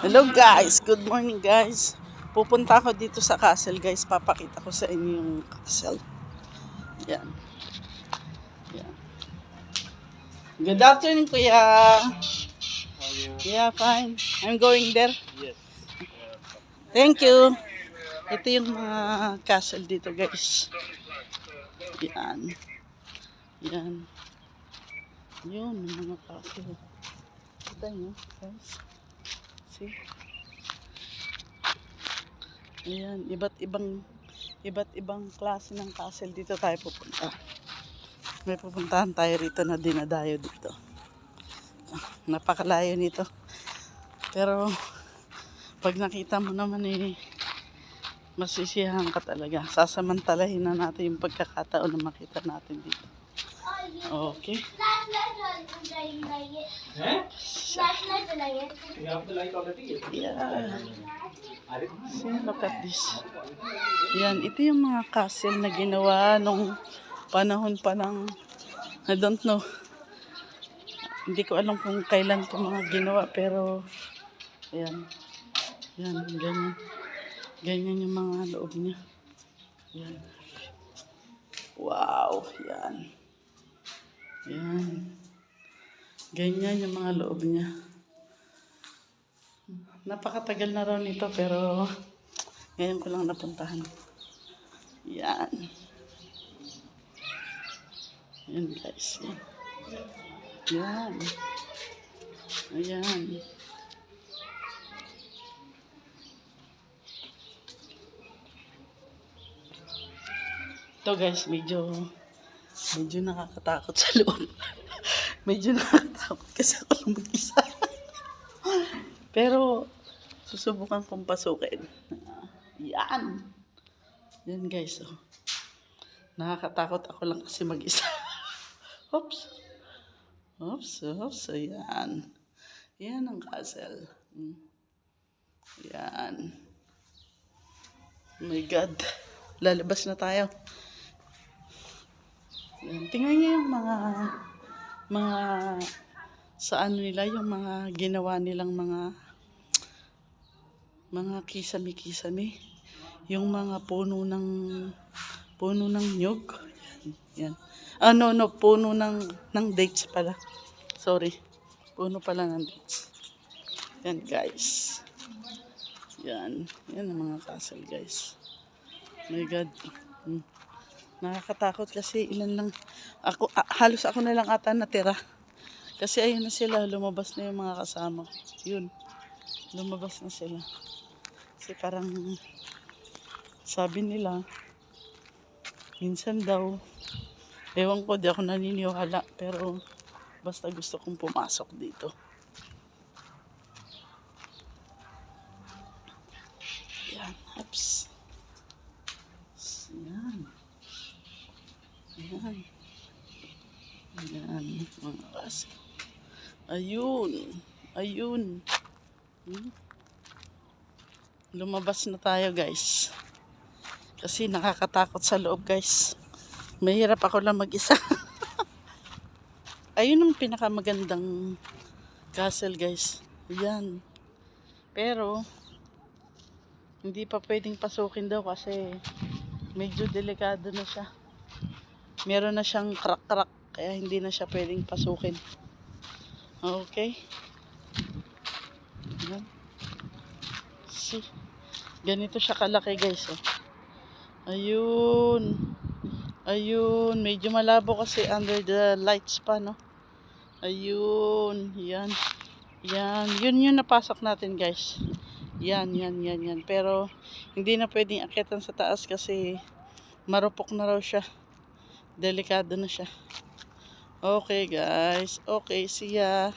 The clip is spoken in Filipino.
Hello guys, good morning guys. Pupunta ako dito sa castle guys. Papakita ko sa inyo yung castle. Yan. Yan. Good afternoon kuya. Yeah, fine. I'm going there. Yes. Thank you. Ito yung mga castle dito guys. Yan. Yan. Yun, yung mga castle. Kita nyo guys. See? Ayan, iba't ibang klase ng castle dito tayo pupunta. May pupuntahan tayo rito na dinadayo dito. Napakalayo nito. Pero pag nakita mo naman masisiyahan ka talaga. Sasamantalahin na natin yung pagkakataon na makita natin dito. Okay. Yeah. See, look at this. Yan, ito yung mga castle na ginawa nung panahon pa ng, I don't know. Hindi ko alam kung kailan ko mga ginawa, pero yan. Yan, ganyan. Ganyan yung mga loob niya. Yan. Wow, yan. Yan. Ganyan yung mga loob niya. Napakatagal na raw nito, pero ngayon ko lang napuntahan. Yan. Yan guys. Yan. Ayan. Ito guys, medyo nakakatakot sa loob. Medyo nakakatakot kasi ako lang mag-isa. Pero susubukan kong pasukin. Yan. Yan guys. Oh. Nakakatakot ako lang kasi mag-isa. Oops. Oops. Oops. Ayan. Yan ang castle. Yan. Oh my God. Lalabas na tayo. Yan. Tingnan niyo yung mga sa ano nila, yung mga ginawa nilang mga kisame-kisame. Yung mga puno ng nyug. Yan. No, puno ng dates pala. Sorry. Puno pala ng dates. Yan guys. Yan. Yan ang mga castle guys. My God. Nakakatakot kasi ilan lang. Halos ako na lang ata natira. Kasi ayun na sila. Lumabas na yung mga kasama. Yun. Lumabas na sila. Kasi parang sabi nila minsan daw, ewan ko, di ako naniniwala, pero basta gusto kong pumasok dito. Yan, ups. Yan. Yan. Yan, mga kasi. Ayun. Ayun. Lumabas na tayo guys. Kasi nakakatakot sa loob guys. Mahirap ako lang mag-isa. Ayun ang pinakamagandang castle guys. Ayan. Pero hindi pa pwedeng pasukin daw kasi medyo delikado na siya. Meron na siyang crack-crack kaya hindi na siya pwedeng pasukin. Okay. Ayan. See. Ganito siya kalaki guys. Oh. Ayun. Ayun. Medyo malabo kasi under the lights pa, no? Ayun. Yan. Yan. Yun yung napasok natin guys. Yan. Pero hindi na pwedeng akitan sa taas kasi marupok na raw siya. Delikado na siya. Okay guys. Okay. See ya.